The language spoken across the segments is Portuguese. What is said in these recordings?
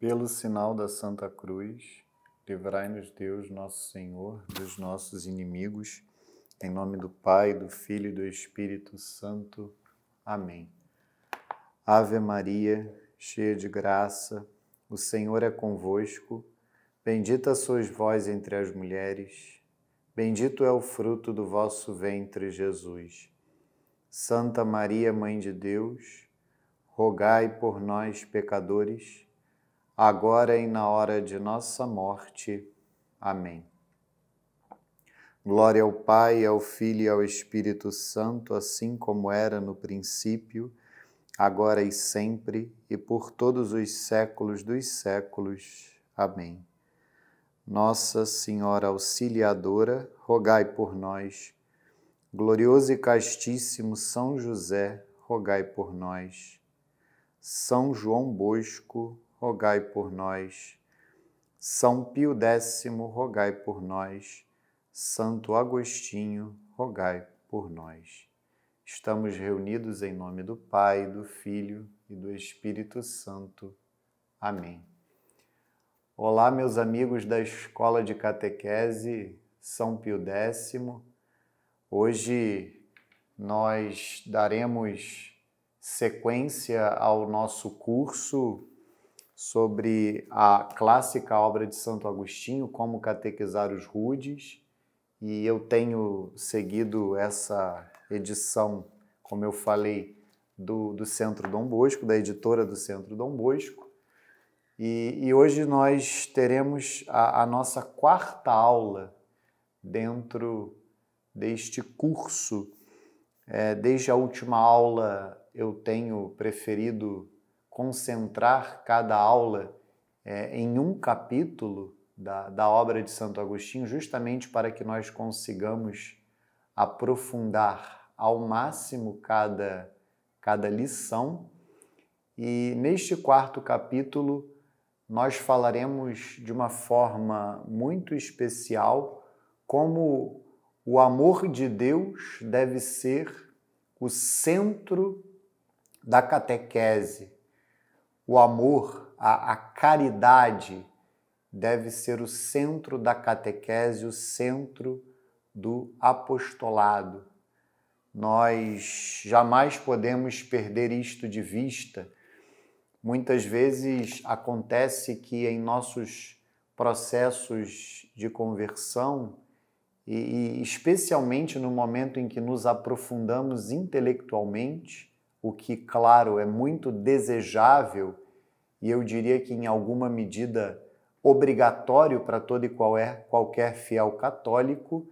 Pelo sinal da Santa Cruz, livrai-nos Deus, nosso Senhor, dos nossos inimigos. Em nome do Pai, do Filho e do Espírito Santo. Amém. Ave Maria, cheia de graça, o Senhor é convosco. Bendita sois vós entre as mulheres. Bendito é o fruto do vosso ventre, Jesus. Santa Maria, Mãe de Deus, rogai por nós, pecadores, agora e na hora de nossa morte. Amém. Glória ao Pai, ao Filho e ao Espírito Santo, assim como era no princípio, agora e sempre, e por todos os séculos dos séculos. Amém. Nossa Senhora Auxiliadora, rogai por nós. Glorioso e castíssimo São José, rogai por nós. São João Bosco, rogai por nós. São Pio X, rogai por nós. Santo Agostinho, rogai por nós. Estamos reunidos em nome do Pai, do Filho e do Espírito Santo. Amém. Olá, meus amigos da Escola de Catequese São Pio X. Hoje nós daremos sequência ao nosso curso sobre a clássica obra de Santo Agostinho, Como Catequizar os Rudes, e eu tenho seguido essa edição, como eu falei, do Centro Dom Bosco, da editora do Centro Dom Bosco, e hoje nós teremos a nossa quarta aula dentro deste curso. Desde a última aula eu tenho preferido concentrar cada aula em um capítulo da obra de Santo Agostinho, justamente para que nós consigamos aprofundar ao máximo cada lição. E neste quarto capítulo nós falaremos de uma forma muito especial como o amor de Deus deve ser o centro da catequese. O amor, a caridade deve ser o centro da catequese, o centro do apostolado. Nós jamais podemos perder isto de vista. Muitas vezes acontece que em nossos processos de conversão, e especialmente no momento em que nos aprofundamos intelectualmente, o que, claro, é muito desejável e eu diria que em alguma medida obrigatório para todo e qualquer fiel católico,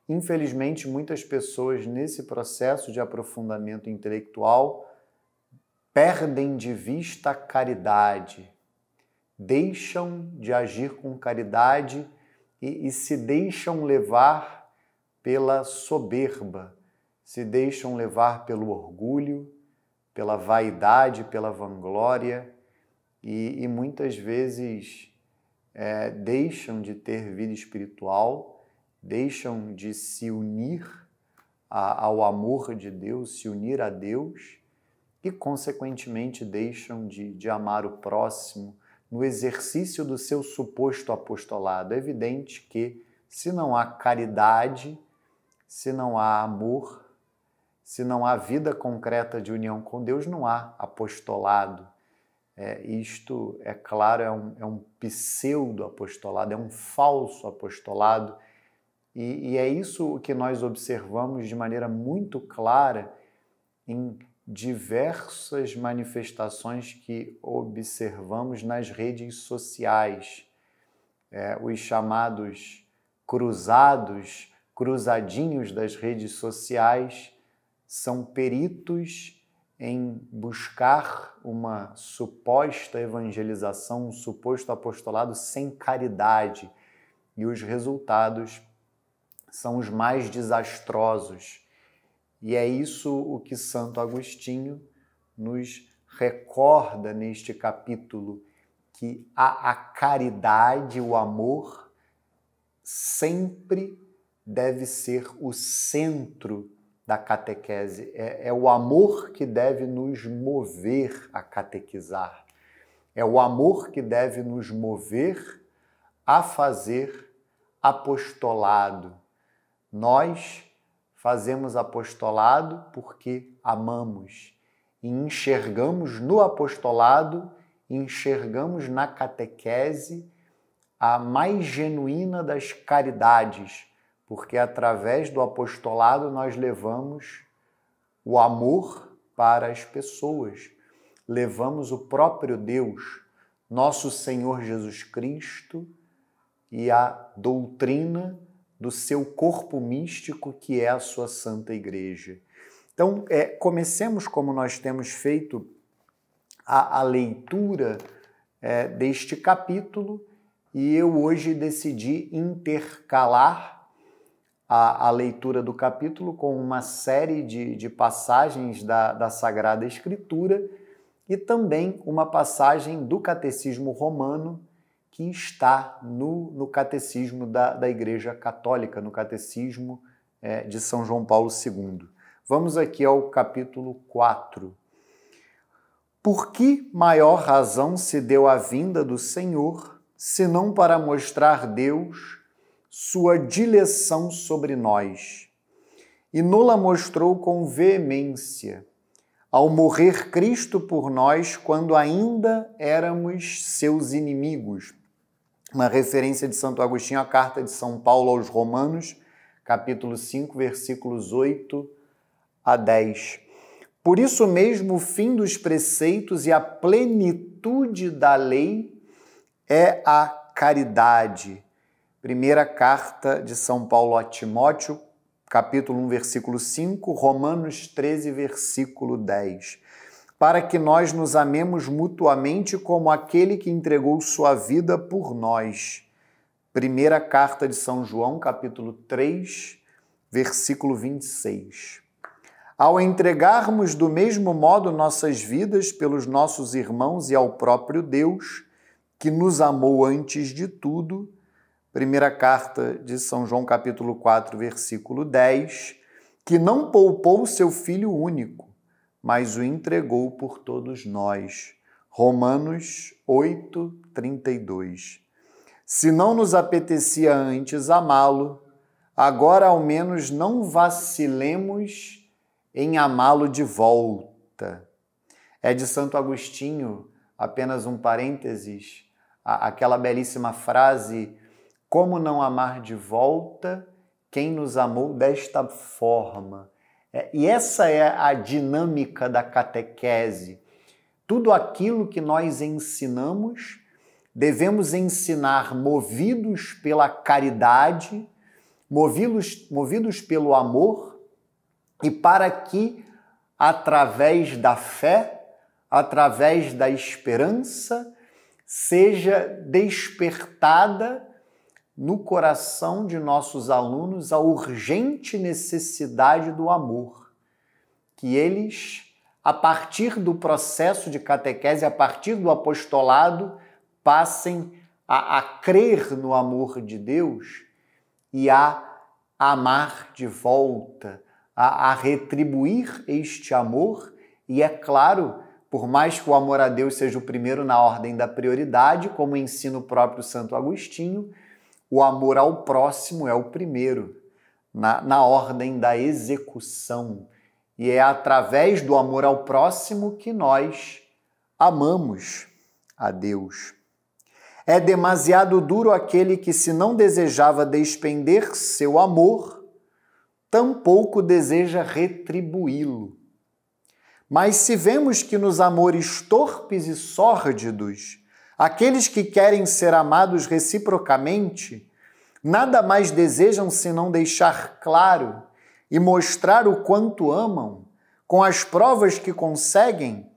infelizmente muitas pessoas nesse processo de aprofundamento intelectual perdem de vista a caridade, deixam de agir com caridade e se deixam levar pela soberba, se deixam levar pelo orgulho, pela vaidade, pela vanglória e muitas vezes deixam de ter vida espiritual, deixam de se unir ao amor de Deus, se unir a Deus e, consequentemente, deixam de amar o próximo no exercício do seu suposto apostolado. É evidente que, se não há caridade, se não há amor, se não há vida concreta de união com Deus, não há apostolado. Isto, é claro, é um pseudo-apostolado, é um falso apostolado, e é isso que nós observamos de maneira muito clara em diversas manifestações que observamos nas redes sociais. Os chamados cruzadinhos das redes sociais são peritos em buscar uma suposta evangelização, um suposto apostolado sem caridade, e os resultados são os mais desastrosos. E é isso o que Santo Agostinho nos recorda neste capítulo, que a caridade, o amor, sempre deve ser o centro da catequese. É o amor que deve nos mover a catequizar. É o amor que deve nos mover a fazer apostolado. Nós fazemos apostolado porque amamos e enxergamos no apostolado, enxergamos na catequese a mais genuína das caridades, porque através do apostolado nós levamos o amor para as pessoas, levamos o próprio Deus, nosso Senhor Jesus Cristo, e a doutrina do seu corpo místico, que é a sua Santa Igreja. Então, comecemos, como nós temos feito, a leitura deste capítulo, e eu hoje decidi intercalar a leitura do capítulo com uma série de passagens da Sagrada Escritura e também uma passagem do Catecismo Romano que está no Catecismo da Igreja Católica, no Catecismo de São João Paulo II. Vamos aqui ao capítulo 4. Por que maior razão se deu a vinda do Senhor, senão para mostrar Deus sua dileção sobre nós? E nola mostrou com veemência, ao morrer Cristo por nós, quando ainda éramos seus inimigos. Uma referência de Santo Agostinho à carta de São Paulo aos Romanos, capítulo 5, versículos 8 a 10. Por isso mesmo, o fim dos preceitos e a plenitude da lei é a caridade. Primeira carta de São Paulo a Timóteo, capítulo 1, versículo 5, Romanos 13, versículo 10. Para que nós nos amemos mutuamente como aquele que entregou sua vida por nós. Primeira carta de São João, capítulo 3, versículo 26. Ao entregarmos do mesmo modo nossas vidas pelos nossos irmãos e ao próprio Deus, que nos amou antes de tudo, primeira carta de São João, capítulo 4, versículo 10, que não poupou seu Filho único, mas o entregou por todos nós. Romanos 8, 32. Se não nos apetecia antes amá-lo, agora ao menos não vacilemos em amá-lo de volta. É de Santo Agostinho, apenas um parênteses, aquela belíssima frase: como não amar de volta quem nos amou desta forma? E essa é a dinâmica da catequese. Tudo aquilo que nós ensinamos, devemos ensinar movidos pela caridade, movidos pelo amor, e para que, através da fé, através da esperança, seja despertada no coração de nossos alunos a urgente necessidade do amor, que eles, a partir do processo de catequese, a partir do apostolado, passem a crer no amor de Deus e a amar de volta, a retribuir este amor. E é claro, por mais que o amor a Deus seja o primeiro na ordem da prioridade, como ensina o próprio Santo Agostinho, o amor ao próximo é o primeiro, na ordem da execução. E é através do amor ao próximo que nós amamos a Deus. É demasiado duro aquele que, se não desejava despender seu amor, tampouco deseja retribuí-lo. Mas se vemos que nos amores torpes e sórdidos, aqueles que querem ser amados reciprocamente, nada mais desejam senão deixar claro e mostrar o quanto amam, com as provas que conseguem,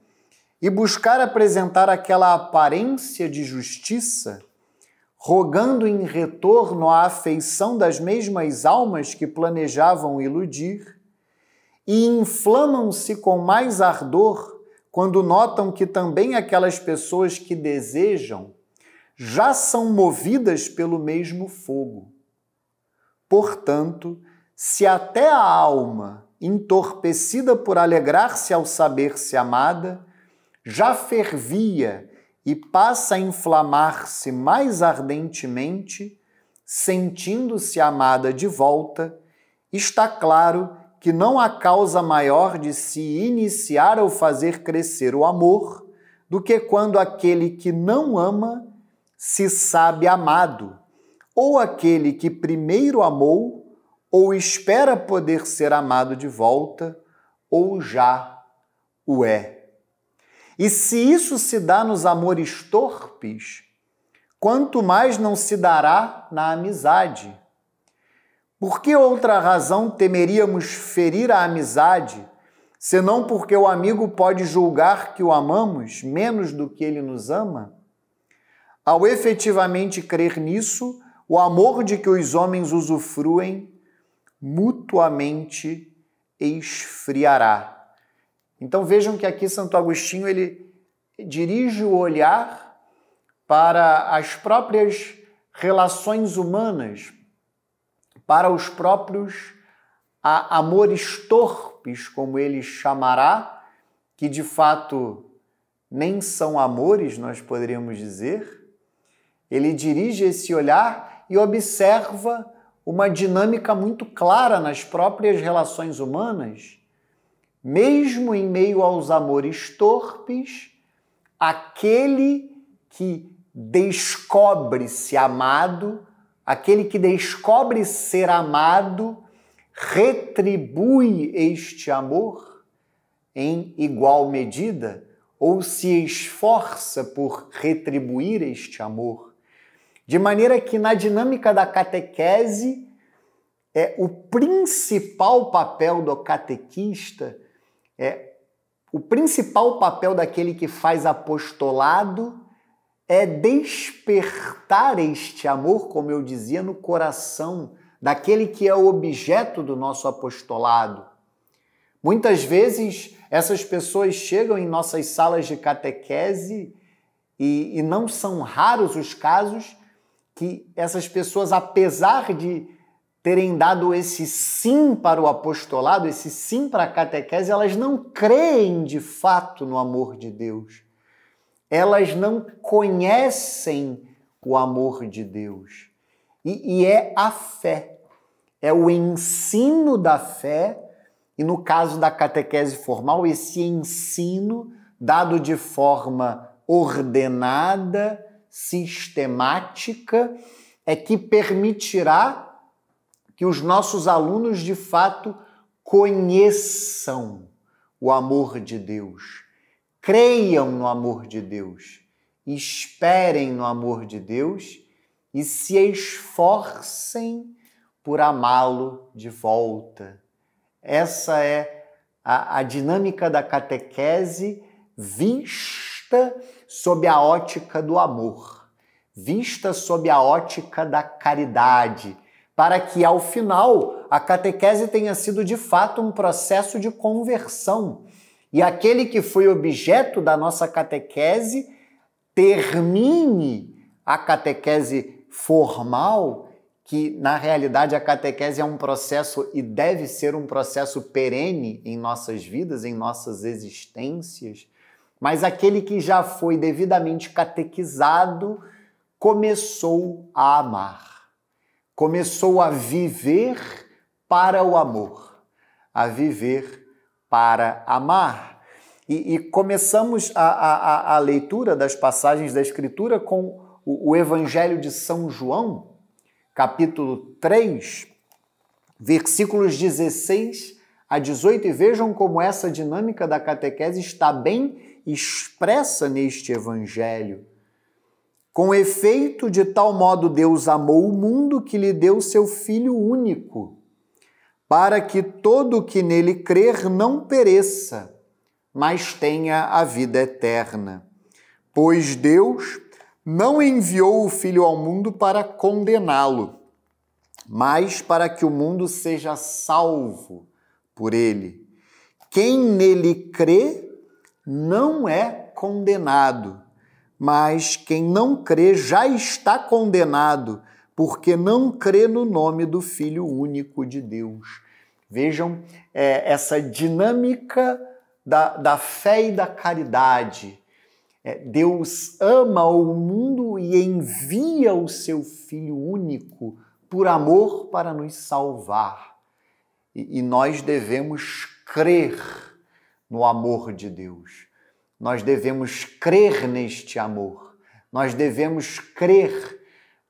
e buscar apresentar aquela aparência de justiça, rogando em retorno a afeição das mesmas almas que planejavam iludir, e inflamam-se com mais ardor quando notam que também aquelas pessoas que desejam já são movidas pelo mesmo fogo. Portanto, se até a alma, entorpecida por alegrar-se ao saber-se amada, já fervia e passa a inflamar-se mais ardentemente, sentindo-se amada de volta, está claro que não há causa maior de se iniciar ou fazer crescer o amor do que quando aquele que não ama se sabe amado, ou aquele que primeiro amou, ou espera poder ser amado de volta, ou já o é. E se isso se dá nos amores torpes, quanto mais não se dará na amizade. Por que outra razão temeríamos ferir a amizade, senão porque o amigo pode julgar que o amamos menos do que ele nos ama? Ao efetivamente crer nisso, o amor de que os homens usufruem mutuamente esfriará. Então vejam que aqui Santo Agostinho ele dirige o olhar para as próprias relações humanas, para os próprios amores torpes, como ele chamará, que de fato nem são amores, nós poderíamos dizer. Ele dirige esse olhar e observa uma dinâmica muito clara nas próprias relações humanas. Mesmo em meio aos amores torpes, aquele que descobre-se amado, aquele que descobre ser amado, retribui este amor em igual medida ou se esforça por retribuir este amor. De maneira que na dinâmica da catequese, o principal papel do catequista, o principal papel daquele que faz apostolado é despertar este amor, como eu dizia, no coração daquele que é o objeto do nosso apostolado. Muitas vezes essas pessoas chegam em nossas salas de catequese e não são raros os casos que essas pessoas, apesar de terem dado esse sim para o apostolado, esse sim para a catequese, elas não creem de fato no amor de Deus. Elas não conhecem o amor de Deus. E é a fé, é o ensino da fé, e no caso da catequese formal, esse ensino dado de forma ordenada, sistemática, é que permitirá que os nossos alunos de fato conheçam o amor de Deus, creiam no amor de Deus, esperem no amor de Deus e se esforcem por amá-lo de volta. Essa é a dinâmica da catequese vista sob a ótica do amor, vista sob a ótica da caridade, para que, ao final, a catequese tenha sido, de fato, um processo de conversão. E aquele que foi objeto da nossa catequese termine a catequese formal, que, na realidade, a catequese é um processo e deve ser um processo perene em nossas vidas, em nossas existências, mas aquele que já foi devidamente catequizado começou a amar, começou a viver para o amor, a viver para amar. E começamos a leitura das passagens da Escritura com o Evangelho de São João, capítulo 3, versículos 16 a 18, e vejam como essa dinâmica da catequese está bem expressa neste Evangelho. Com efeito, de tal modo Deus amou o mundo que lhe deu seu Filho único, para que todo o que nele crer não pereça, mas tenha a vida eterna. Pois Deus não enviou o Filho ao mundo para condená-lo, mas para que o mundo seja salvo por ele. Quem nele crê não é condenado, mas quem não crê já está condenado, porque não crê no nome do Filho único de Deus. Vejam essa dinâmica da fé e da caridade. Deus ama o mundo e envia o seu Filho único por amor para nos salvar. E nós devemos crer no amor de Deus. Nós devemos crer neste amor. Nós devemos crer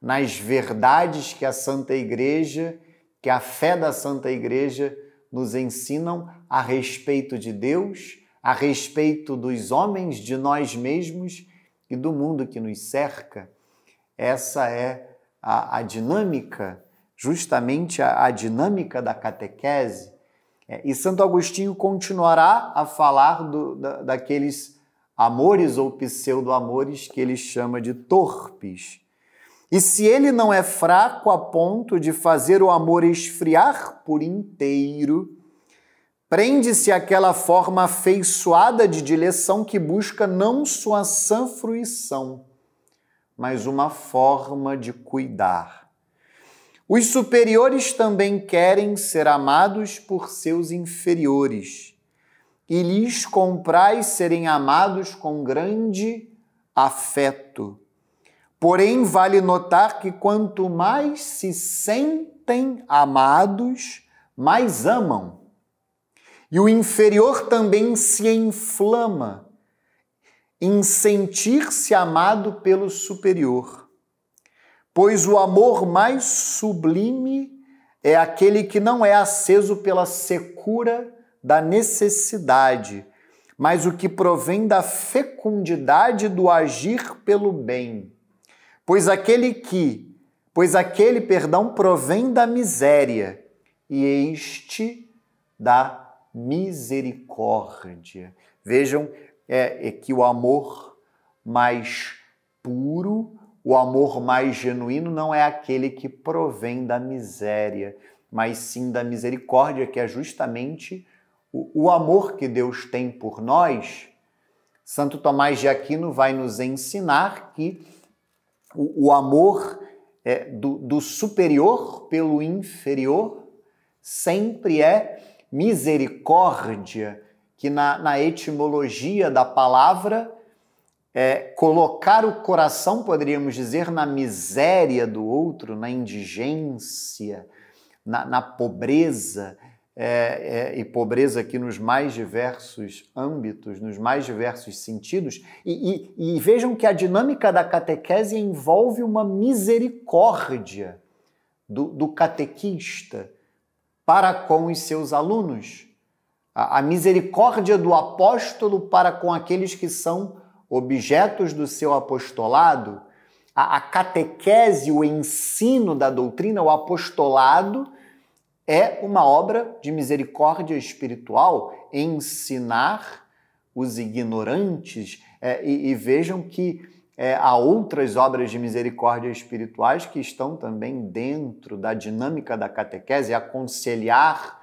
nas verdades que a Santa Igreja, que a fé da Santa Igreja nos ensinam a respeito de Deus, a respeito dos homens, de nós mesmos e do mundo que nos cerca. Essa é a dinâmica, justamente a dinâmica da catequese. E Santo Agostinho continuará a falar daqueles amores ou pseudo-amores que ele chama de torpes. E se ele não é fraco a ponto de fazer o amor esfriar por inteiro, prende-se àquela forma afeiçoada de dileção que busca não sua sã fruição, mas uma forma de cuidar. Os superiores também querem ser amados por seus inferiores, e lhes comprais serem amados com grande afeto. Porém, vale notar que quanto mais se sentem amados, mais amam. E o inferior também se inflama em sentir-se amado pelo superior. Pois o amor mais sublime é aquele que não é aceso pela secura da necessidade, mas o que provém da fecundidade do agir pelo bem. Pois aquele provém da miséria, e este da misericórdia. Vejam que o amor mais puro, o amor mais genuíno não é aquele que provém da miséria, mas sim da misericórdia, que é justamente o amor que Deus tem por nós. Santo Tomás de Aquino vai nos ensinar que o amor do superior pelo inferior sempre é misericórdia, que na etimologia da palavra colocar o coração, poderíamos dizer, na miséria do outro, na indigência, na pobreza, e pobreza aqui nos mais diversos âmbitos, nos mais diversos sentidos. E vejam que a dinâmica da catequese envolve uma misericórdia do catequista para com os seus alunos. A misericórdia do apóstolo para com aqueles que são objetos do seu apostolado. A catequese, o ensino da doutrina, o apostolado, é uma obra de misericórdia espiritual, ensinar os ignorantes. E vejam que há outras obras de misericórdia espirituais que estão também dentro da dinâmica da catequese, aconselhar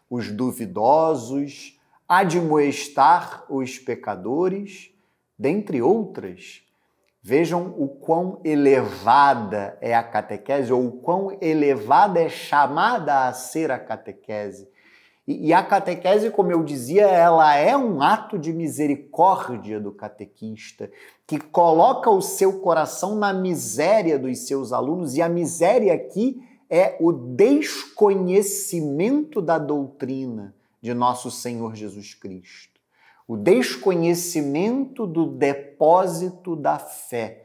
os duvidosos, admoestar os pecadores, dentre outras. Vejam o quão elevada é a catequese, ou o quão elevada é chamada a ser a catequese. E a catequese, como eu dizia, ela é um ato de misericórdia do catequista, que coloca o seu coração na miséria dos seus alunos, e a miséria aqui é o desconhecimento da doutrina de nosso Senhor Jesus Cristo. O desconhecimento do depósito da fé.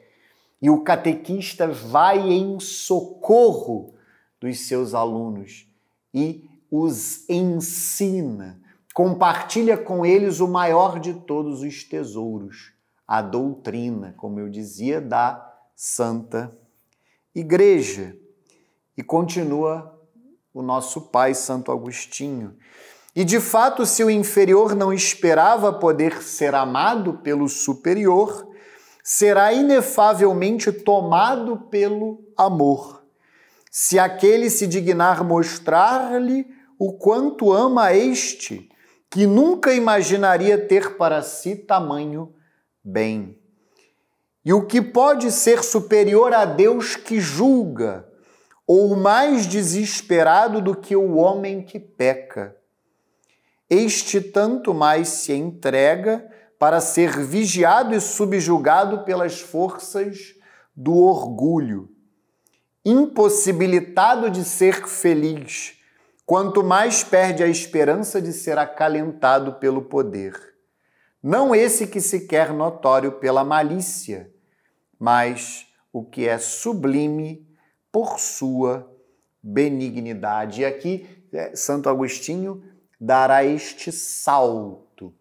E o catequista vai em socorro dos seus alunos e os ensina, compartilha com eles o maior de todos os tesouros, a doutrina, como eu dizia, da Santa Igreja. E continua o nosso pai Santo Agostinho. E, de fato, se o inferior não esperava poder ser amado pelo superior, será inefavelmente tomado pelo amor. Se aquele se dignar mostrar-lhe o quanto ama este, que nunca imaginaria ter para si tamanho bem. E o que pode ser superior a Deus que julga, ou mais desesperado do que o homem que peca? Este tanto mais se entrega para ser vigiado e subjugado pelas forças do orgulho, impossibilitado de ser feliz, quanto mais perde a esperança de ser acalentado pelo poder. Não esse que se quer notório pela malícia, mas o que é sublime por sua benignidade. E aqui Santo Agostinho dará este salto.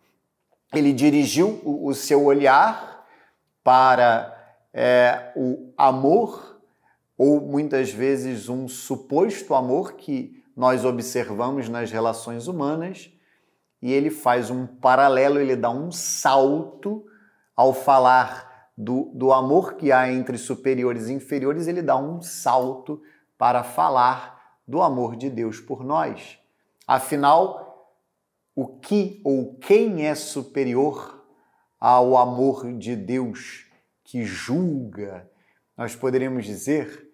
Ele dirigiu o seu olhar para o amor, ou muitas vezes um suposto amor que nós observamos nas relações humanas, e ele faz um paralelo, ele dá um salto ao falar do amor que há entre superiores e inferiores, ele dá um salto para falar do amor de Deus por nós. Afinal, o que ou quem é superior ao amor de Deus que julga? Nós poderíamos dizer,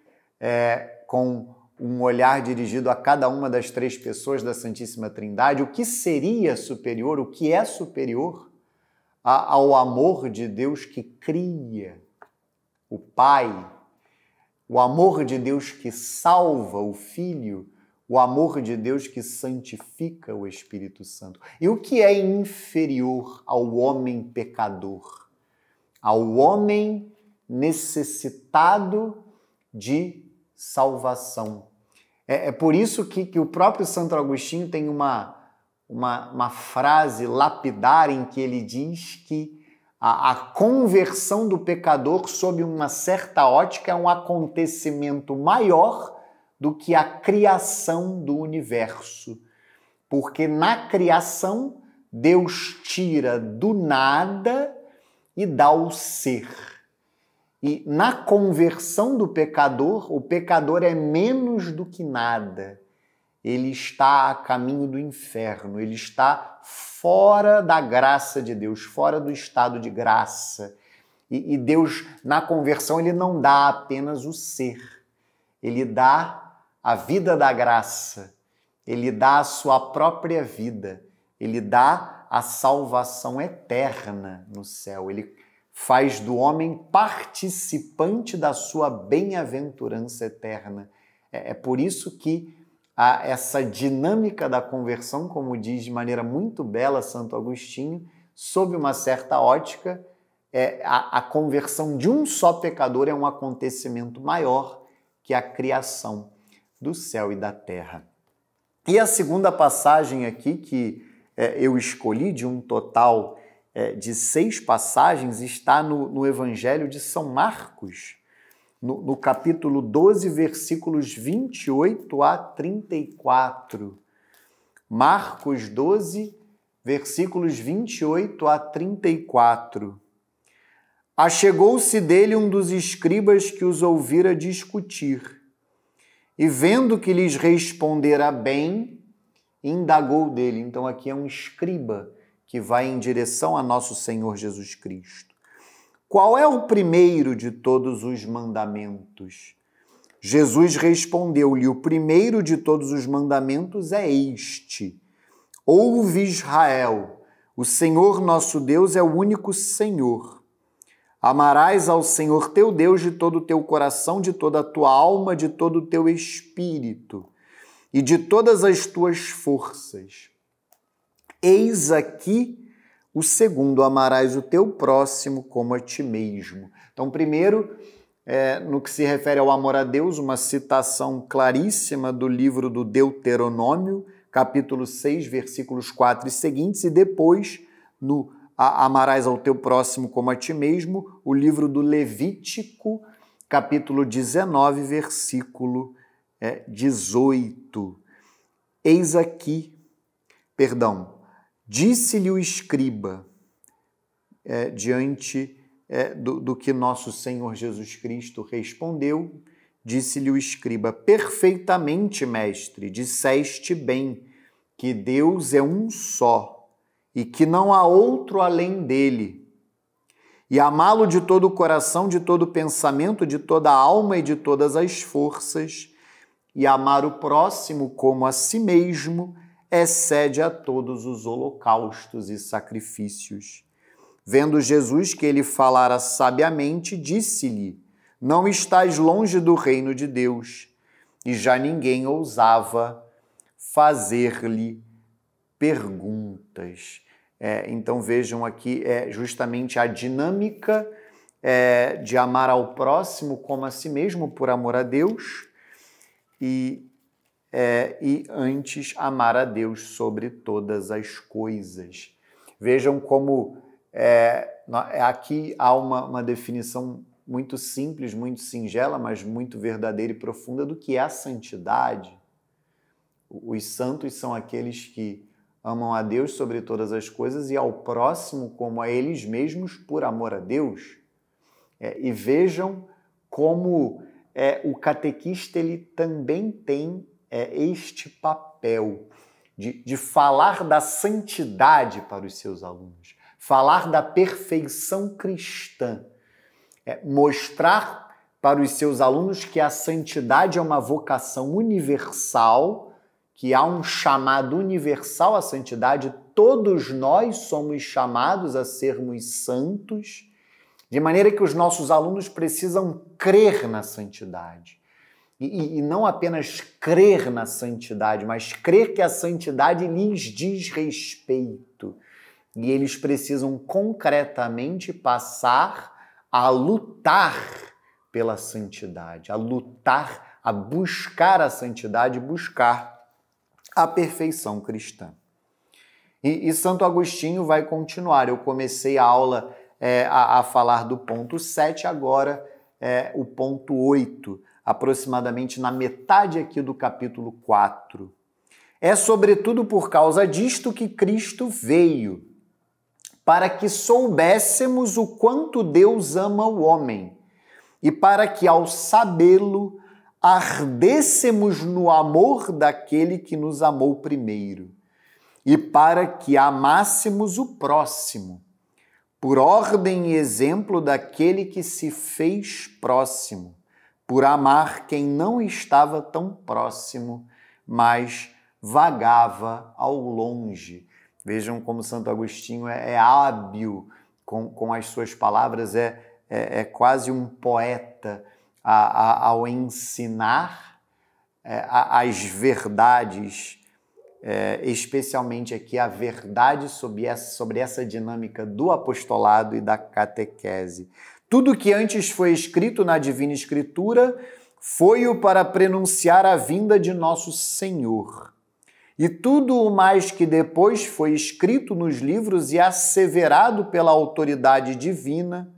com um olhar dirigido a cada uma das três pessoas da Santíssima Trindade, o que seria superior, o que é superior ao amor de Deus que cria, o Pai, o amor de Deus que salva, o Filho, o amor de Deus que santifica, o Espírito Santo. E o que é inferior ao homem pecador, ao homem necessitado de salvação? É por isso que o próprio Santo Agostinho tem uma frase lapidar em que ele diz que a conversão do pecador sob uma certa ótica é um acontecimento maior do que a criação do universo. Porque na criação, Deus tira do nada e dá o ser. E na conversão do pecador, o pecador é menos do que nada. Ele está a caminho do inferno, ele está fora da graça de Deus, fora do estado de graça. E Deus, na conversão, ele não dá apenas o ser, ele dá a vida da graça, ele dá a sua própria vida, ele dá a salvação eterna no céu, ele faz do homem participante da sua bem-aventurança eterna. É por isso que essa dinâmica da conversão, como diz de maneira muito bela Santo Agostinho, sob uma certa ótica, a conversão de um só pecador é um acontecimento maior que a criação do céu e da terra. E a segunda passagem aqui que eu escolhi, de um total de 6 passagens, está no Evangelho de São Marcos, no capítulo 12, versículos 28 a 34. Marcos 12, versículos 28 a 34. Achegou-se dele um dos escribas que os ouvira discutir, e vendo que lhes respondera bem, indagou dele. Então aqui é um escriba que vai em direção a nosso Senhor Jesus Cristo. Qual é o primeiro de todos os mandamentos? Jesus respondeu-lhe: o primeiro de todos os mandamentos é este: ouve, Israel, o Senhor nosso Deus é o único Senhor. Amarás ao Senhor teu Deus de todo o teu coração, de toda a tua alma, de todo o teu espírito e de todas as tuas forças. Eis aqui o segundo: amarás o teu próximo como a ti mesmo. Então, primeiro, no que se refere ao amor a Deus, uma citação claríssima do livro do Deuteronômio, capítulo 6, versículos 4 e seguintes, e depois, no amarás ao teu próximo como a ti mesmo, o livro do Levítico, capítulo 19, versículo 18. Eis aqui, disse-lhe o escriba, diante do que nosso Senhor Jesus Cristo respondeu, disse-lhe o escriba: perfeitamente, mestre, disseste bem, que Deus é um só, e que não há outro além dele, e amá-lo de todo o coração, de todo o pensamento, de toda a alma e de todas as forças, e amar o próximo como a si mesmo, excede a todos os holocaustos e sacrifícios. Vendo Jesus que ele falara sabiamente, disse-lhe: não estás longe do reino de Deus. E já ninguém ousava fazer-lhe perguntas. Então vejam aqui justamente a dinâmica de amar ao próximo como a si mesmo por amor a Deus e antes amar a Deus sobre todas as coisas. Vejam como aqui há uma definição muito simples, muito singela, mas muito verdadeira e profunda do que é a santidade. Os santos são aqueles que amam a Deus sobre todas as coisas e ao próximo como a eles mesmos por amor a Deus. E vejam como o catequista ele também tem este papel de falar da santidade para os seus alunos, falar da perfeição cristã, mostrar para os seus alunos que a santidade é uma vocação universal, que há um chamado universal à santidade, todos nós somos chamados a sermos santos, de maneira que os nossos alunos precisam crer na santidade. E não apenas crer na santidade, mas crer que a santidade lhes diz respeito. E eles precisam concretamente passar a lutar pela santidade, a lutar, a buscar a santidade, buscar a perfeição cristã. E Santo Agostinho vai continuar. Eu comecei a aula a falar do ponto 7, agora o ponto 8, aproximadamente na metade aqui do capítulo 4. É sobretudo por causa disto que Cristo veio, para que soubéssemos o quanto Deus ama o homem e para que, ao sabê-lo, ardêssemos no amor daquele que nos amou primeiro e para que amássemos o próximo, por ordem e exemplo daquele que se fez próximo, por amar quem não estava tão próximo, mas vagava ao longe. Vejam como Santo Agostinho é hábil com as suas palavras, é quase um poeta ao ensinar as verdades, especialmente aqui a verdade sobre essa dinâmica do apostolado e da catequese. Tudo que antes foi escrito na Divina Escritura foi-o para prenunciar a vinda de nosso Senhor. E tudo o mais que depois foi escrito nos livros e asseverado pela autoridade divina,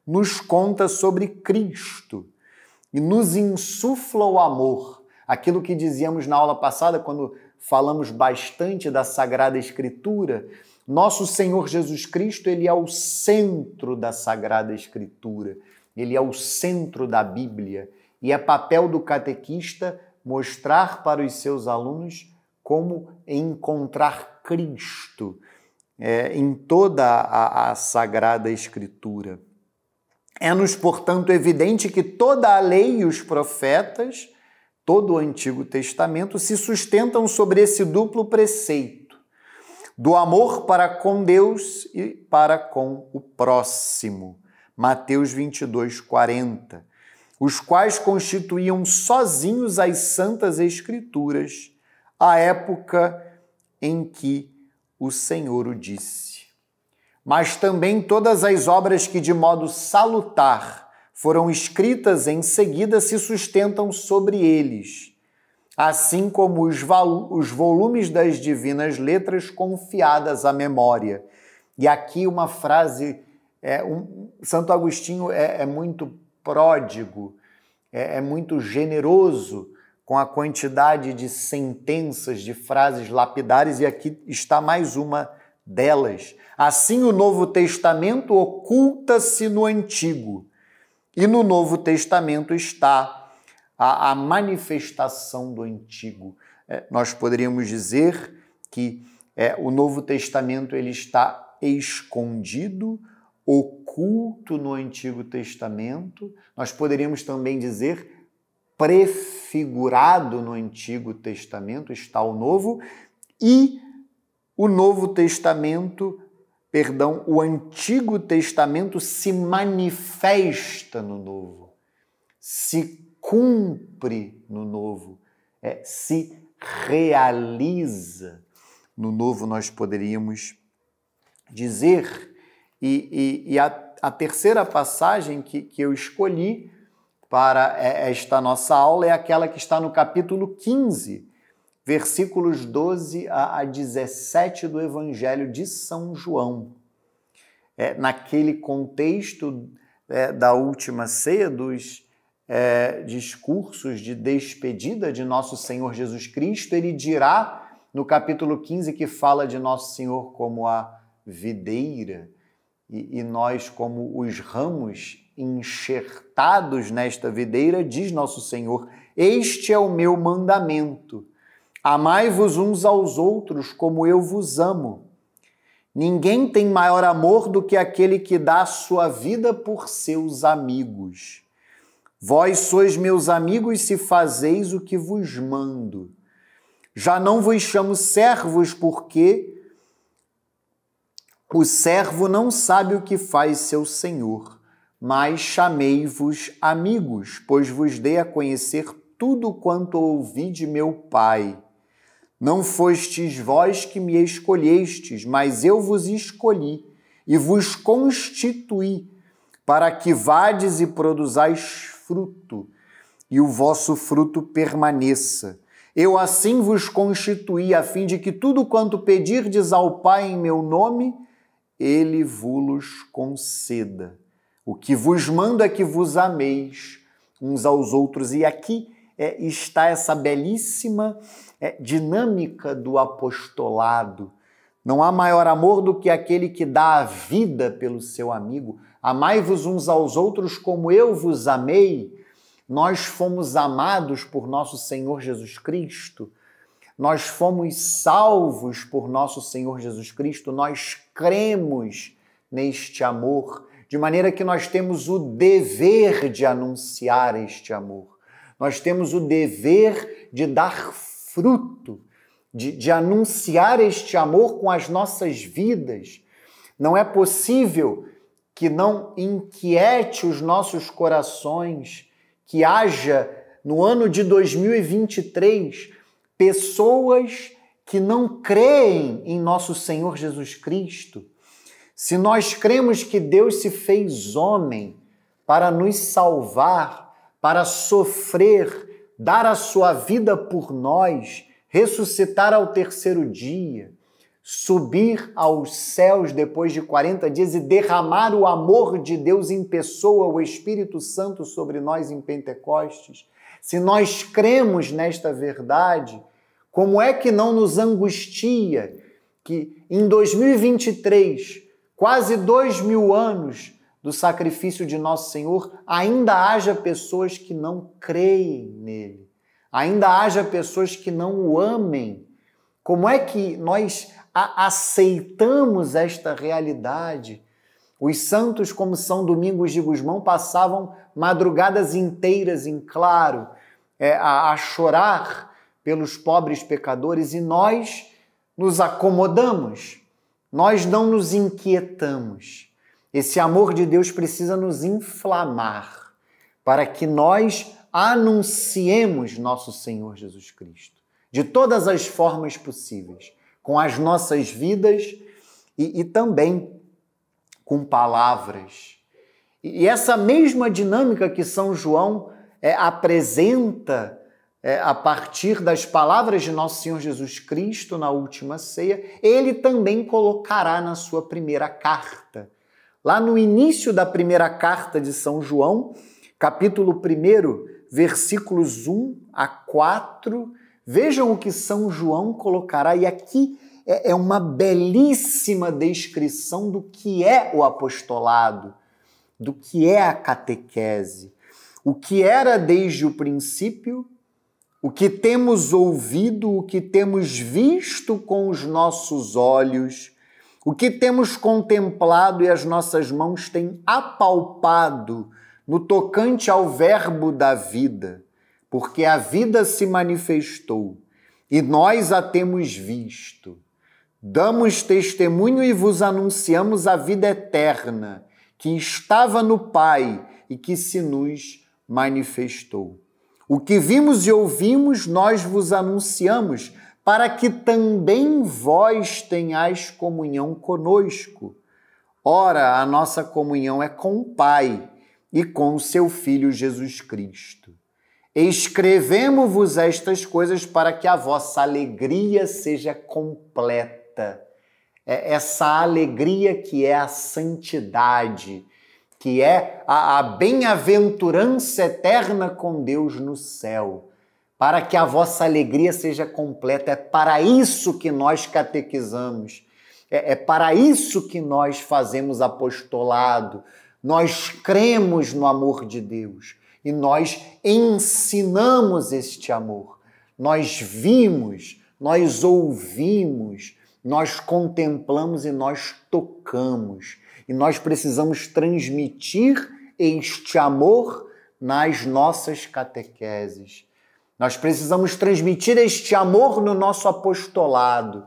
nos conta sobre Cristo e nos insufla o amor. Aquilo que dizíamos na aula passada, quando falamos bastante da Sagrada Escritura, nosso Senhor Jesus Cristo, ele é o centro da Sagrada Escritura, ele é o centro da Bíblia, e é papel do catequista mostrar para os seus alunos como encontrar Cristo em toda a Sagrada Escritura. É-nos, portanto, evidente que toda a lei e os profetas, todo o Antigo Testamento, se sustentam sobre esse duplo preceito, do amor para com Deus e para com o próximo. Mateus 22, 40. Os quais constituíam sozinhos as Santas Escrituras, à época em que o Senhor o disse. Mas também todas as obras que de modo salutar foram escritas em seguida se sustentam sobre eles, assim como os volumes das divinas letras confiadas à memória. E aqui uma frase, Santo Agostinho é muito pródigo, é muito generoso com a quantidade de sentenças, de frases lapidares, e aqui está mais uma delas. Assim, o Novo Testamento oculta-se no Antigo, e no Novo Testamento está a manifestação do Antigo. Nós poderíamos dizer que o Novo Testamento ele está escondido, oculto no Antigo Testamento. Nós poderíamos também dizer prefigurado no Antigo Testamento está o Novo, e o Novo Testamento o Antigo Testamento se manifesta no Novo, se cumpre no Novo, se realiza no Novo, nós poderíamos dizer. E a terceira passagem que eu escolhi para esta nossa aula é aquela que está no capítulo 15, versículos 12 a 17 do Evangelho de São João. Naquele contexto da última ceia, dos discursos de despedida de Nosso Senhor Jesus Cristo, ele dirá no capítulo 15 que fala de Nosso Senhor como a videira e nós como os ramos enxertados nesta videira, diz Nosso Senhor: este é o meu mandamento, amai-vos uns aos outros como eu vos amo. Ninguém tem maior amor do que aquele que dá a sua vida por seus amigos. Vós sois meus amigos se fazeis o que vos mando. Já não vos chamo servos, porque o servo não sabe o que faz seu senhor, mas chamei-vos amigos, pois vos dei a conhecer tudo quanto ouvi de meu Pai. Não fostes vós que me escolhestes, mas eu vos escolhi e vos constituí, para que vades e produzais fruto, e o vosso fruto permaneça. Eu assim vos constituí, a fim de que tudo quanto pedirdes ao Pai em meu nome, ele vos conceda. O que vos mando é que vos ameis uns aos outros. E aqui está essa belíssima dinâmica do apostolado. Não há maior amor do que aquele que dá a vida pelo seu amigo. Amai-vos uns aos outros como eu vos amei. Nós fomos amados por nosso Senhor Jesus Cristo. Nós fomos salvos por nosso Senhor Jesus Cristo. Nós cremos neste amor, de maneira que nós temos o dever de anunciar este amor. Nós temos o dever de dar fruto, de anunciar este amor com as nossas vidas. Não é possível que não inquiete os nossos corações, que haja, no ano de 2023, pessoas que não creem em nosso Senhor Jesus Cristo. Se nós cremos que Deus se fez homem para nos salvar, para sofrer, dar a sua vida por nós, ressuscitar ao terceiro dia, subir aos céus depois de 40 dias e derramar o amor de Deus em pessoa, o Espírito Santo sobre nós em Pentecostes, se nós cremos nesta verdade, como é que não nos angustia que em 2023, quase 2000 anos do sacrifício de Nosso Senhor, ainda haja pessoas que não creem nele, ainda haja pessoas que não o amem? Como é que nós aceitamos esta realidade? Os santos, como São Domingos de Gusmão, passavam madrugadas inteiras em claro, a chorar pelos pobres pecadores, e nós nos acomodamos, nós não nos inquietamos. Esse amor de Deus precisa nos inflamar para que nós anunciemos nosso Senhor Jesus Cristo de todas as formas possíveis, com as nossas vidas e também com palavras. E essa mesma dinâmica que São João apresenta a partir das palavras de nosso Senhor Jesus Cristo na última ceia, ele também colocará na sua primeira carta. Lá no início da primeira carta de São João, capítulo 1, versículos 1 a 4, vejam o que São João colocará, e aqui é uma belíssima descrição do que é o apostolado, do que é a catequese, o que era desde o princípio, o que temos ouvido, o que temos visto com os nossos olhos, o que temos contemplado e as nossas mãos têm apalpado no tocante ao verbo da vida, porque a vida se manifestou e nós a temos visto. Damos testemunho e vos anunciamos a vida eterna, que estava no Pai e que se nos manifestou. O que vimos e ouvimos, nós vos anunciamos, para que também vós tenhais comunhão conosco. Ora, a nossa comunhão é com o Pai e com o seu Filho Jesus Cristo. Escrevemo-vos estas coisas para que a vossa alegria seja completa. Essa alegria que é a santidade, que é a bem-aventurança eterna com Deus no céu. Para que a vossa alegria seja completa. É para isso que nós catequizamos. É para isso que nós fazemos apostolado. Nós cremos no amor de Deus e nós ensinamos este amor. Nós vimos, nós ouvimos, nós contemplamos e nós tocamos. E nós precisamos transmitir este amor nas nossas catequeses. Nós precisamos transmitir este amor no nosso apostolado.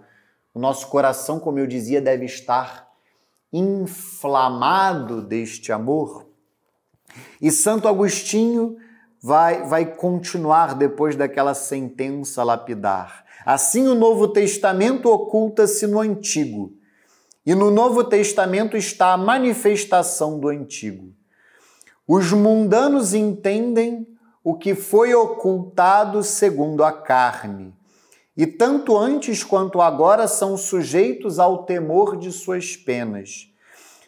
O nosso coração, como eu dizia, deve estar inflamado deste amor. E Santo Agostinho vai continuar depois daquela sentença lapidar. Assim, o Novo Testamento oculta-se no Antigo, e no Novo Testamento está a manifestação do Antigo. Os mundanos entendem o que foi ocultado segundo a carne, e tanto antes quanto agora são sujeitos ao temor de suas penas.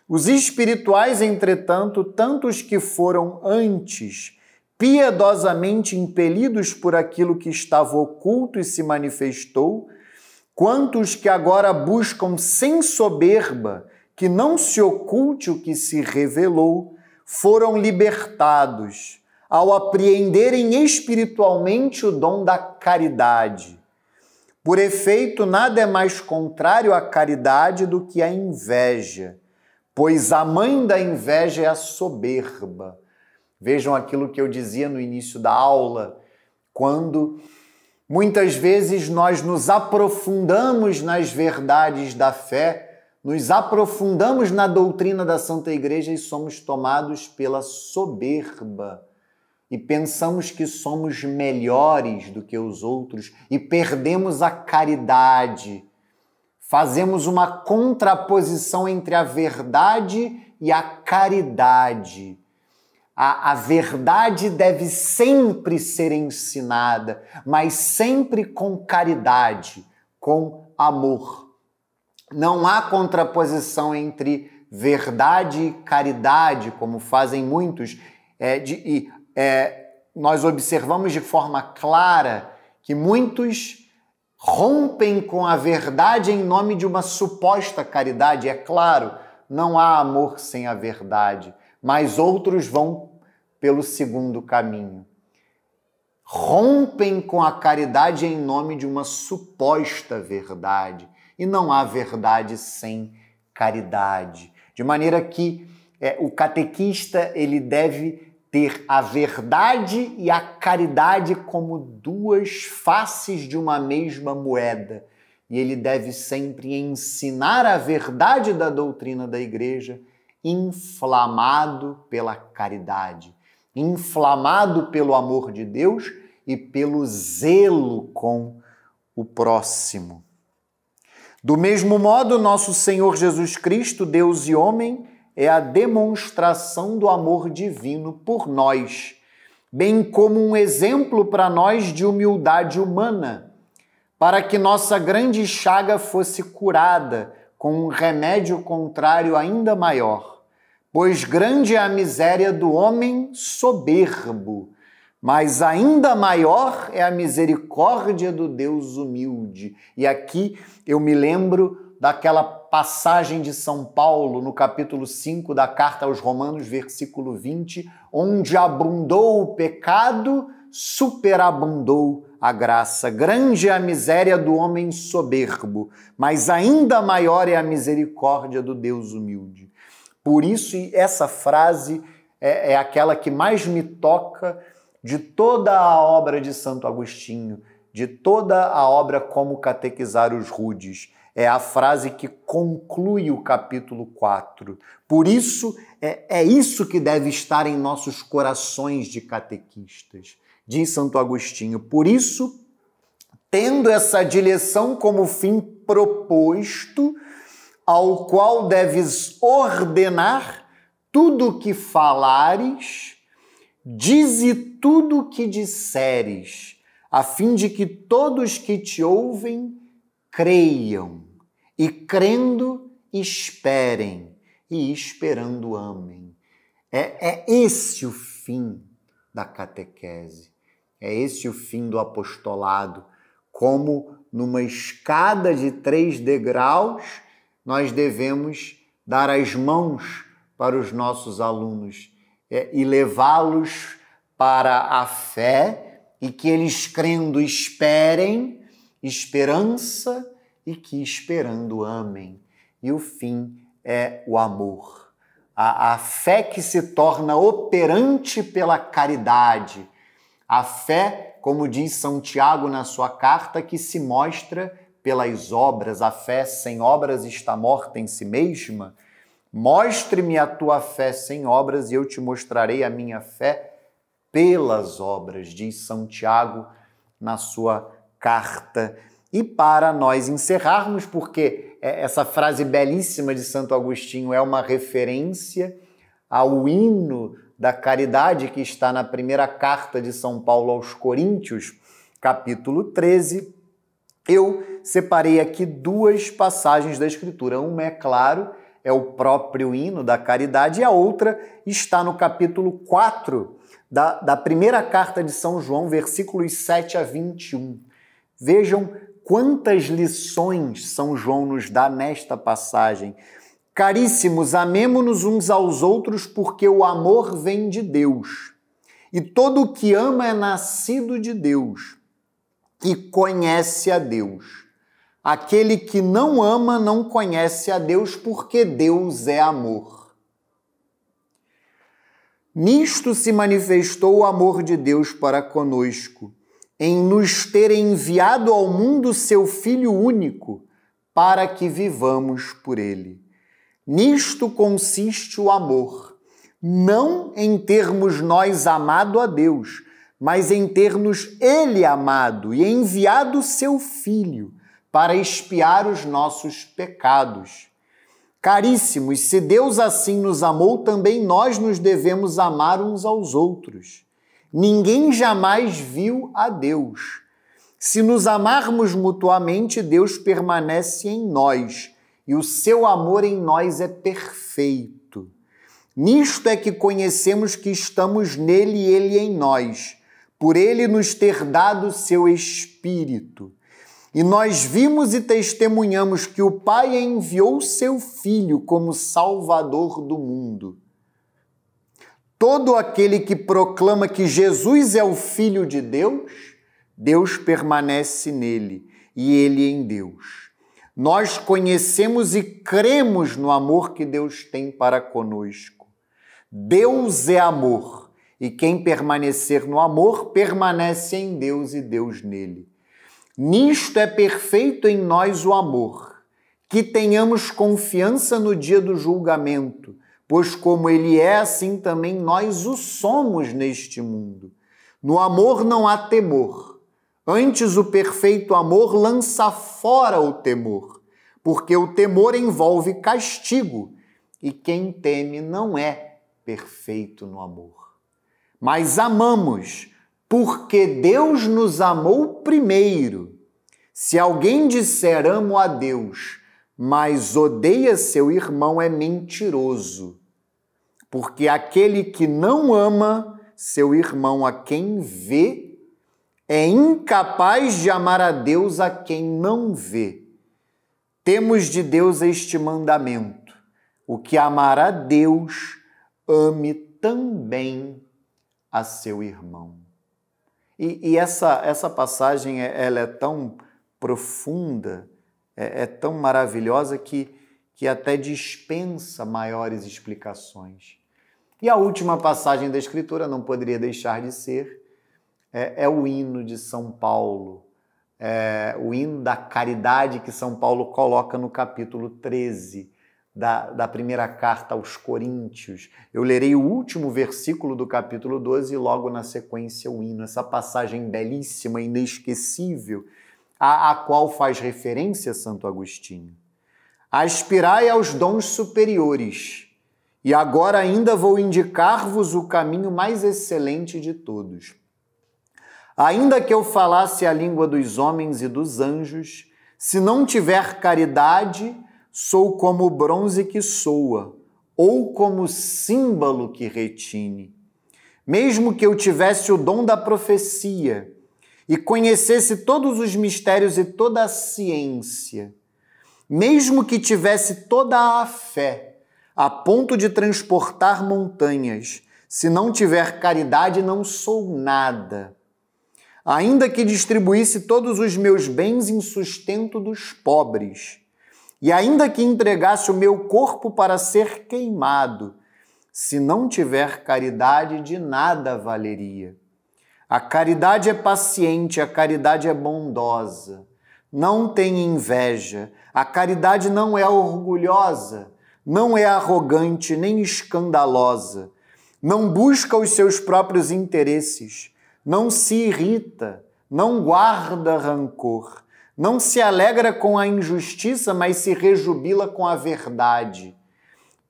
Os espirituais, entretanto, tanto os que foram antes, piedosamente impelidos por aquilo que estava oculto e se manifestou, quanto os que agora buscam sem soberba que não se oculte o que se revelou, foram libertados ao apreenderem espiritualmente o dom da caridade. Por efeito, nada é mais contrário à caridade do que a inveja, pois a mãe da inveja é a soberba. Vejam aquilo que eu dizia no início da aula, quando muitas vezes nós nos aprofundamos nas verdades da fé, nos aprofundamos na doutrina da Santa Igreja e somos tomados pela soberba. E pensamos que somos melhores do que os outros e perdemos a caridade. Fazemos uma contraposição entre a verdade e a caridade. A verdade deve sempre ser ensinada, mas sempre com caridade, com amor. Não há contraposição entre verdade e caridade, como fazem muitos, nós observamos de forma clara que muitos rompem com a verdade em nome de uma suposta caridade. É claro, não há amor sem a verdade, mas outros vão pelo segundo caminho. Rompem com a caridade em nome de uma suposta verdade. E não há verdade sem caridade. De maneira que o catequista ele deve ter a verdade e a caridade como duas faces de uma mesma moeda. E ele deve sempre ensinar a verdade da doutrina da Igreja, inflamado pela caridade, inflamado pelo amor de Deus e pelo zelo com o próximo. Do mesmo modo, nosso Senhor Jesus Cristo, Deus e homem, é a demonstração do amor divino por nós, bem como um exemplo para nós de humildade humana, para que nossa grande chaga fosse curada com um remédio contrário ainda maior. Pois grande é a miséria do homem soberbo, mas ainda maior é a misericórdia do Deus humilde. E aqui eu me lembro daquela passagem de São Paulo, no capítulo 5 da Carta aos Romanos, versículo 20, onde abundou o pecado, superabundou a graça. Grande é a miséria do homem soberbo, mas ainda maior é a misericórdia do Deus humilde. Por isso, essa frase é aquela que mais me toca de toda a obra de Santo Agostinho, de toda a obra Como Catequizar os Rudes. É a frase que conclui o capítulo 4. Por isso, é isso que deve estar em nossos corações de catequistas, diz Santo Agostinho. Por isso, tendo essa direção como fim proposto, ao qual deves ordenar tudo o que falares, dize tudo o que disseres, a fim de que todos que te ouvem creiam, e crendo esperem, e esperando amem. É esse o fim da catequese, é esse o fim do apostolado. Como numa escada de 3 degraus, nós devemos dar as mãos para os nossos alunos e levá-los para a fé, e que eles crendo esperem, esperança, e que esperando amem. E o fim é o amor. A fé que se torna operante pela caridade. A fé, como diz São Tiago na sua carta, que se mostra pelas obras. A fé sem obras está morta em si mesma. Mostre-me a tua fé sem obras e eu te mostrarei a minha fé pelas obras, diz São Tiago na sua carta. E para nós encerrarmos, porque essa frase belíssima de Santo Agostinho é uma referência ao hino da caridade que está na primeira carta de São Paulo aos Coríntios, capítulo 13, eu separei aqui 2 passagens da Escritura. Uma, é claro, é o próprio hino da caridade, e a outra está no capítulo 4 da primeira carta de São João, versículos 7 a 21. Vejam quantas lições São João nos dá nesta passagem. Caríssimos, amemo-nos uns aos outros, porque o amor vem de Deus. E todo o que ama é nascido de Deus e conhece a Deus. Aquele que não ama não conhece a Deus, porque Deus é amor. Nisto se manifestou o amor de Deus para conosco, em nos ter enviado ao mundo seu Filho único, para que vivamos por ele. Nisto consiste o amor, não em termos nós amado a Deus, mas em ter-nos ele amado e enviado seu Filho para expiar os nossos pecados. Caríssimos, se Deus assim nos amou, também nós nos devemos amar uns aos outros. Ninguém jamais viu a Deus. Se nos amarmos mutuamente, Deus permanece em nós, e o seu amor em nós é perfeito. Nisto é que conhecemos que estamos nele e ele em nós, por ele nos ter dado seu Espírito. E nós vimos e testemunhamos que o Pai enviou seu Filho como Salvador do mundo. Todo aquele que proclama que Jesus é o Filho de Deus, Deus permanece nele e ele em Deus. Nós conhecemos e cremos no amor que Deus tem para conosco. Deus é amor, e quem permanecer no amor permanece em Deus e Deus nele. Nisto é perfeito em nós o amor, que tenhamos confiança no dia do julgamento, pois como ele é, assim também nós o somos neste mundo. No amor não há temor, antes o perfeito amor lança fora o temor, porque o temor envolve castigo, e quem teme não é perfeito no amor. Mas amamos, porque Deus nos amou primeiro. Se alguém disser amo a Deus, mas odeia seu irmão, é mentiroso. Porque aquele que não ama seu irmão a quem vê, é incapaz de amar a Deus a quem não vê. Temos de Deus este mandamento: o que amar a Deus, ame também a seu irmão. E essa passagem ela é tão profunda, é tão maravilhosa que até dispensa maiores explicações. E a última passagem da Escritura não poderia deixar de ser o hino de São Paulo, o hino da caridade que São Paulo coloca no capítulo 13 da primeira carta aos Coríntios. Eu lerei o último versículo do capítulo 12 e logo na sequência o hino, essa passagem belíssima, inesquecível, a qual faz referência Santo Agostinho. Aspirai aos dons superiores, e agora ainda vou indicar-vos o caminho mais excelente de todos. Ainda que eu falasse a língua dos homens e dos anjos, se não tiver caridade, sou como o bronze que soa, ou como o símbolo que retine. Mesmo que eu tivesse o dom da profecia e conhecesse todos os mistérios e toda a ciência, mesmo que tivesse toda a fé, a ponto de transportar montanhas, se não tiver caridade, não sou nada. Ainda que distribuísse todos os meus bens em sustento dos pobres, e ainda que entregasse o meu corpo para ser queimado, se não tiver caridade, de nada valeria. A caridade é paciente, a caridade é bondosa, não tem inveja, a caridade não é orgulhosa, não é arrogante nem escandalosa, não busca os seus próprios interesses, não se irrita, não guarda rancor, não se alegra com a injustiça, mas se rejubila com a verdade.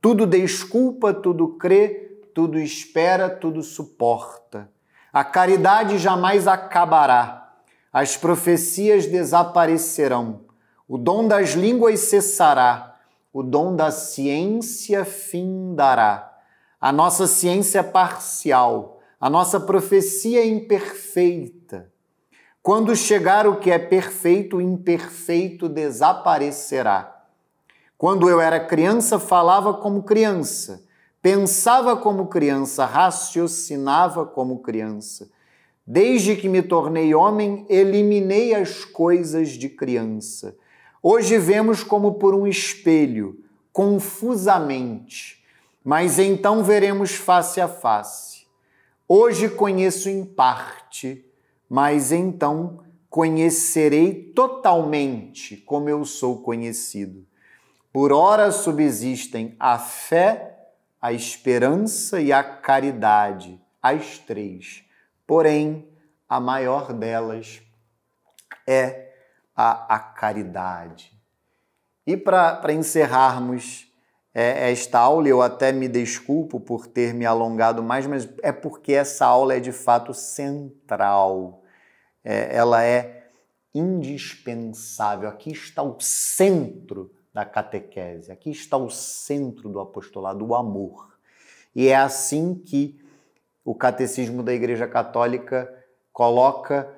Tudo desculpa, tudo crê, tudo espera, tudo suporta. A caridade jamais acabará. As profecias desaparecerão. O dom das línguas cessará. O dom da ciência findará. A nossa ciência é parcial. A nossa profecia é imperfeita. Quando chegar o que é perfeito, o imperfeito desaparecerá. Quando eu era criança, falava como criança, pensava como criança, raciocinava como criança. Desde que me tornei homem, eliminei as coisas de criança. Hoje vemos como por um espelho, confusamente, mas então veremos face a face. Hoje conheço em parte, mas então conhecerei totalmente como eu sou conhecido. Por ora subsistem a fé, a esperança e a caridade, as três. Porém, a maior delas é a caridade. E para encerrarmos esta aula, eu até me desculpo por ter me alongado mais, mas é porque essa aula é de fato central. Ela é indispensável. Aqui está o centro da catequese, aqui está o centro do apostolado, o amor. E é assim que o Catecismo da Igreja Católica coloca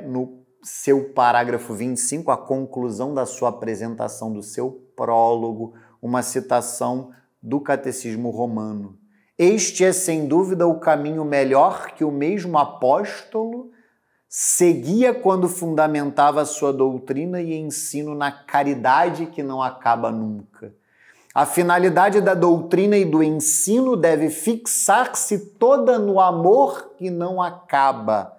no seu parágrafo 25, a conclusão da sua apresentação, do seu prólogo, uma citação do Catecismo Romano. Este é, sem dúvida, o caminho melhor que o mesmo apóstolo seguia quando fundamentava a sua doutrina e ensino na caridade que não acaba nunca. A finalidade da doutrina e do ensino deve fixar-se toda no amor que não acaba.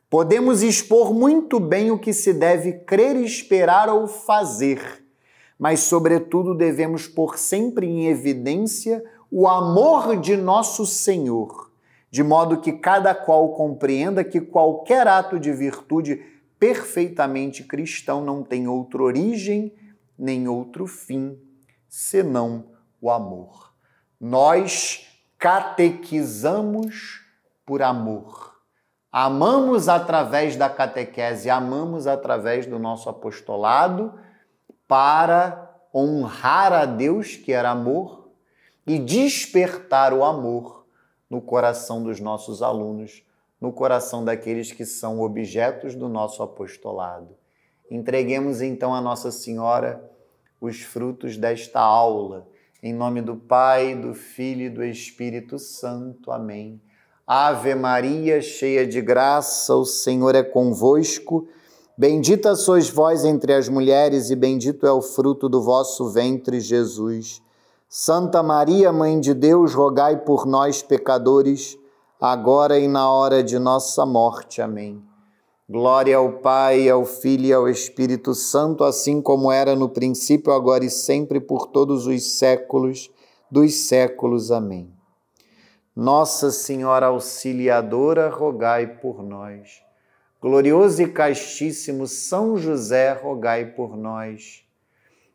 Podemos expor muito bem o que se deve crer, esperar ou fazer, mas, sobretudo, devemos pôr sempre em evidência o amor de nosso Senhor, de modo que cada qual compreenda que qualquer ato de virtude perfeitamente cristão não tem outra origem nem outro fim, senão o amor. Nós catequizamos por amor. Amamos através da catequese, amamos através do nosso apostolado para honrar a Deus, que era amor, e despertar o amor no coração dos nossos alunos, no coração daqueles que são objetos do nosso apostolado. Entreguemos então a Nossa Senhora os frutos desta aula. Em nome do Pai, do Filho e do Espírito Santo. Amém. Ave Maria, cheia de graça, o Senhor é convosco. Bendita sois vós entre as mulheres e bendito é o fruto do vosso ventre, Jesus. Santa Maria, Mãe de Deus, rogai por nós, pecadores, agora e na hora de nossa morte. Amém. Glória ao Pai, ao Filho e ao Espírito Santo, assim como era no princípio, agora e sempre, por todos os séculos dos séculos. Amém. Nossa Senhora Auxiliadora, rogai por nós. Glorioso e castíssimo São José, rogai por nós.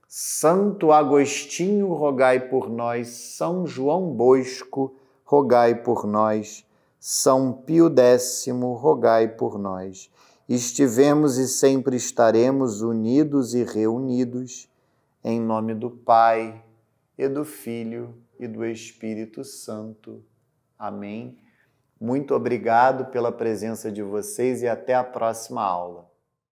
Santo Agostinho, rogai por nós. São João Bosco, rogai por nós. São Pio X, rogai por nós. Estivemos e sempre estaremos unidos e reunidos, em nome do Pai, e do Filho, e do Espírito Santo. Amém. Muito obrigado pela presença de vocês e até a próxima aula.